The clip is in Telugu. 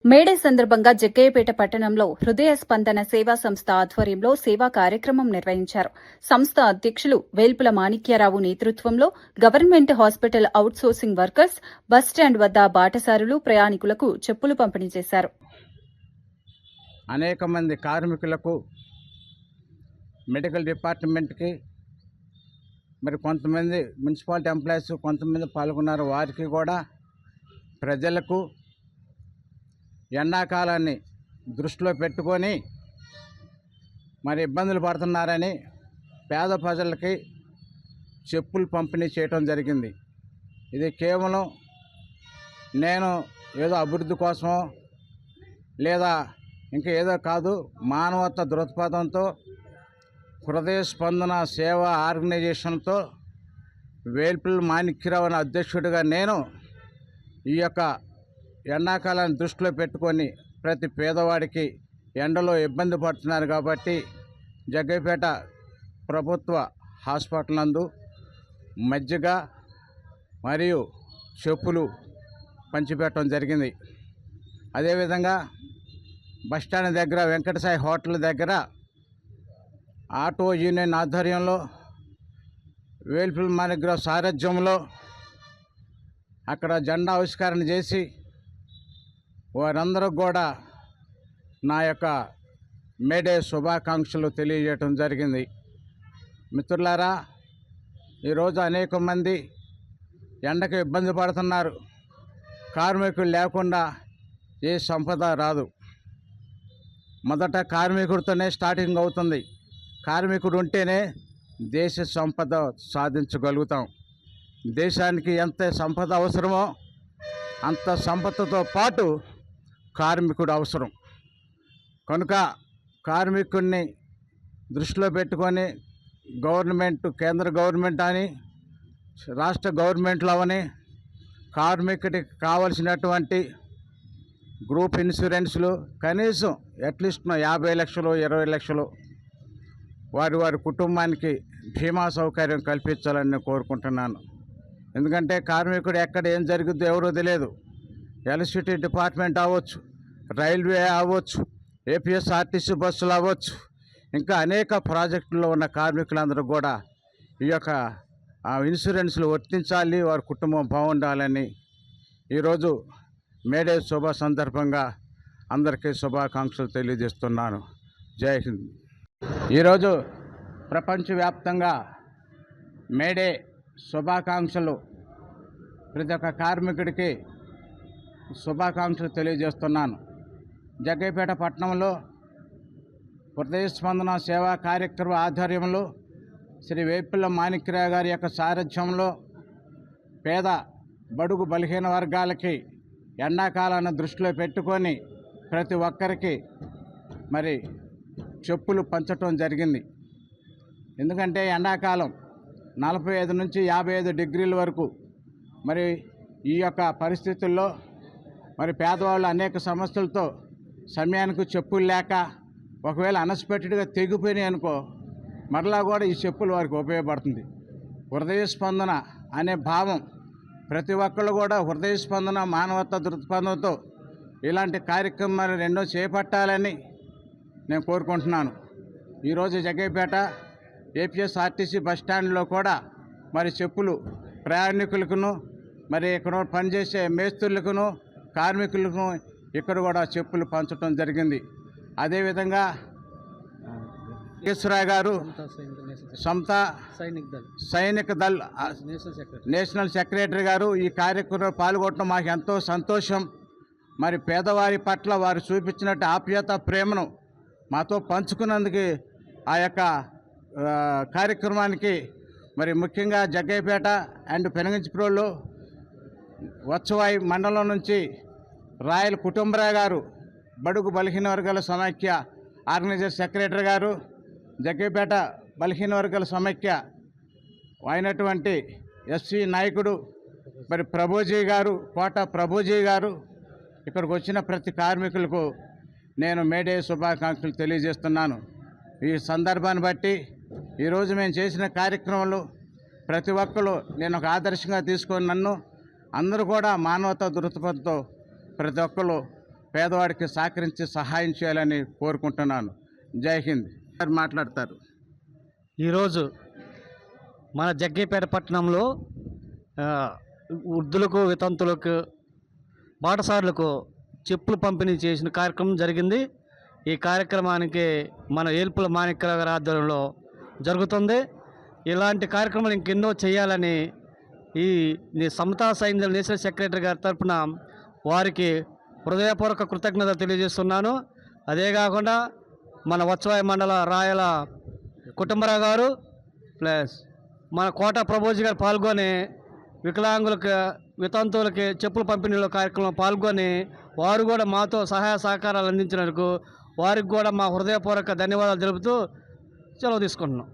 మేడే సందర్భంగా జగ్గయ్యపేట పట్టణంలో హృదయ స్పందన సేవా సంస్థ ఆధ్వర్యంలో సేవా కార్యక్రమం నిర్వహించారు. సంస్థ అధ్యక్షులు వేల్పుల మాణిక్యారావు నేతృత్వంలో government hospital outsourcing workers bus stand వద్ద బాటసారులు ప్రయాణికులకు చెప్పులు పంపిణీ చేశారు. అనేక మంది కార్మికులకు మెడికల్ డిపార్ట్మెంట్కి మరి కొంతమంది మున్సిపాలిటీ ఎంప్లాయీస్ కొంతమంది పాల్గొన్నారు. వారికి కూడా ప్రజలకు ఎండాకాలాన్ని దృష్టిలో పెట్టుకొని మరి ఇబ్బందులు పడుతున్నారని పేద ప్రజలకి చెప్పులు పంపిణీ చేయడం జరిగింది. ఇది కేవలం నేను ఏదో అభివృద్ధి కోసమో లేదా ఇంకా ఏదో కాదు, మానవత దృక్పథంతో హృదయ స్పందన సేవా ఆర్గనైజేషన్తో వేల్పుల మాణిక్యరావు అనే అధ్యక్షుడిగా నేను ఈ యొక్క ఎండాకాలాన్ని దృష్టిలో పెట్టుకొని ప్రతి పేదవాడికి ఎండలో ఇబ్బంది పడుతున్నారు కాబట్టి జగ్గయ్యపేట ప్రభుత్వ హాస్పిటల్ నందు మజ్జిగ మరియు చెప్పులు పంచిపెట్టడం జరిగింది. అదేవిధంగా బస్టాండ్ దగ్గర వెంకటసాయి హోటల్ దగ్గర ఆటో యూనియన్ ఆధ్వర్యంలో వేల్పుల మాణిక్యరావు సారథ్యంలో అక్కడ జెండా ఆవిష్కరణ చేసి వారందరూ కూడా నా యొక్క మేడే శుభాకాంక్షలు తెలియజేయటం జరిగింది. మిత్రులారా, ఈరోజు అనేక మంది ఎండకు ఇబ్బంది పడుతున్నారు. కార్మికులు లేకుండా ఏ సంపద రాదు. మొదట కార్మికుడితోనే స్టార్టింగ్ అవుతుంది. కార్మికుడు ఉంటేనే దేశ సంపద సాధించగలుగుతాం. దేశానికి ఎంత సంపద అవసరమో అంత సంపదతో పాటు కార్మికుడు అవసరం. కనుక కార్మికుడిని దృష్టిలో పెట్టుకొని గవర్నమెంట్, కేంద్ర గవర్నమెంట్ అని రాష్ట్ర గవర్నమెంట్లు అవని కార్మికుడికి కావలసినటువంటి గ్రూప్ ఇన్సూరెన్స్లు కనీసం అట్లీస్ట్ 50 లక్షలు 20 లక్షలు వారి కుటుంబానికి బీమా సౌకర్యం కల్పించాలని నేను కోరుకుంటున్నాను. ఎందుకంటే కార్మికుడు ఎక్కడ ఏం జరుగుద్దో ఎవరో తెలియదు. ఎలక్ట్రిసిటీ డిపార్ట్మెంట్ అవ్వచ్చు, రైల్వే అవ్వచ్చు, ఏపీఎస్ఆర్టీసీ బస్సులు అవ్వచ్చు, ఇంకా అనేక ప్రాజెక్టుల్లో ఉన్న కార్మికులందరూ కూడా ఈ యొక్క ఇన్సూరెన్స్లు వర్తించాలి, వారి కుటుంబం బాగుండాలని ఈరోజు మేడే శుభ సందర్భంగా అందరికీ శుభాకాంక్షలు తెలియజేస్తున్నాను. జై హింద్. ఈరోజు ప్రపంచవ్యాప్తంగా మేడే శుభాకాంక్షలు ప్రతి ఒక్క కార్మికుడికి శుభాకాంక్షలు తెలియజేస్తున్నాను. జగ్గయ్యపేట పట్టణంలో హృదయ స్పందన సేవా కార్యక్రమ ఆధ్వర్యంలో శ్రీ వేల్పుల మాణిక్యరావు గారి యొక్క సారథ్యంలో పేద బడుగు బలహీన వర్గాలకి ఎండాకాలాన్ని దృష్టిలో పెట్టుకొని ప్రతి ఒక్కరికి మరి చెప్పులు పంచటం జరిగింది. ఎందుకంటే ఎండాకాలం 45 నుంచి 55 డిగ్రీల వరకు మరి ఈ యొక్క పరిస్థితుల్లో మరి పేదవాళ్ళు అనేక సమస్యలతో సమయానికి చెప్పులు లేక ఒకవేళ అన్ఎక్స్పెక్టెడ్గా తెగిపోయినాయి అనుకో, మరలా కూడా ఈ చెప్పులు వారికి ఉపయోగపడుతుంది. హృదయ స్పందన అనే భావం ప్రతి ఒక్కళ్ళు కూడా హృదయ స్పందన మానవత దృక్పథంతో ఇలాంటి కార్యక్రమాలు రెండో చేపట్టాలని నేను కోరుకుంటున్నాను. ఈరోజు జగ్గయ్యపేట ఏపీఎస్ఆర్టీసీ బస్టాండ్లో కూడా మరి చెప్పులు ప్రయాణికులకును మరి ఇక్కడ పనిచేసే మేస్త్రులకును కార్మికులకు ఇక్కడ కూడా చెప్పులు పంచడం జరిగింది. అదేవిధంగా కేశవరావు గారు సమతా సైనిక దళ్ నేషనల్ సెక్రటరీ గారు ఈ కార్యక్రమంలో పాల్గొనడం మాకు ఎంతో సంతోషం. మరి పేదవారి పట్ల వారు చూపించినట్టు ఆప్యాయత ప్రేమను మాతో పంచుకున్నందుకు ఆ యొక్క కార్యక్రమానికి మరి ముఖ్యంగా జగ్గయ్యపేట అండ్ పెనగంచిప్రోలు వచ్చవాయి మండలం నుంచి రాయల్ కుటుంబరావు గారు బడుగు బలహీన వర్గాల సమైక్య ఆర్గనైజర్ సెక్రటరీ గారు, జగ్గయ్యపేట బలహీన వర్గాల సమైక్య అయినటువంటి ఎస్సీ నాయకుడు మరి ప్రభుజీ గారు, కోట ప్రభుజీ గారు, ఇక్కడికి వచ్చిన ప్రతి కార్మికులకు నేను మేడే శుభాకాంక్షలు తెలియజేస్తున్నాను. ఈ సందర్భాన్ని బట్టి ఈరోజు మేము చేసిన కార్యక్రమాలు ప్రతి ఒక్కరు నేను ఒక ఆదర్శంగా తీసుకొని నన్ను అందరూ కూడా మానవతా దృక్పథంతో ప్రతి ఒక్కరు పేదవాడికి సహకరించి సహాయం చేయాలని కోరుకుంటున్నాను. జై హింద్. మాట్లాడతారు. ఈరోజు మన జగ్గయ్యపేట పట్టణంలో వృద్ధులకు, వితంతులకు, బాటసారులకు చెప్పులు పంపిణీ చేసిన కార్యక్రమం జరిగింది. ఈ కార్యక్రమానికి మన ఏల్పుల మాణిక్యరావు గారి ఆధ్వర్యంలో జరుగుతుంది. ఇలాంటి కార్యక్రమాలు ఇంకెన్నో చేయాలని ఈ సమతా సైన్యం నేషనల్ సెక్రటరీ గారి తరఫున వారికి హృదయపూర్వక కృతజ్ఞతలు తెలియజేస్తున్నాను. అదే కాకుండా మన వచ్చవాయి మండల రాయల కుటుంబరావు గారు ప్లస్ మన కోట ప్రభోజీ గారు పాల్గొని వికలాంగులకి, వితంతువులకి చెప్పుల పంపిణీలో కార్యక్రమంలో పాల్గొని వారు కూడా మాతో సహాయ సహకారాలు అందించినందుకు వారికి కూడా మా హృదయపూర్వక ధన్యవాదాలు తెలుపుతూ సెలవు తీసుకుంటున్నాం.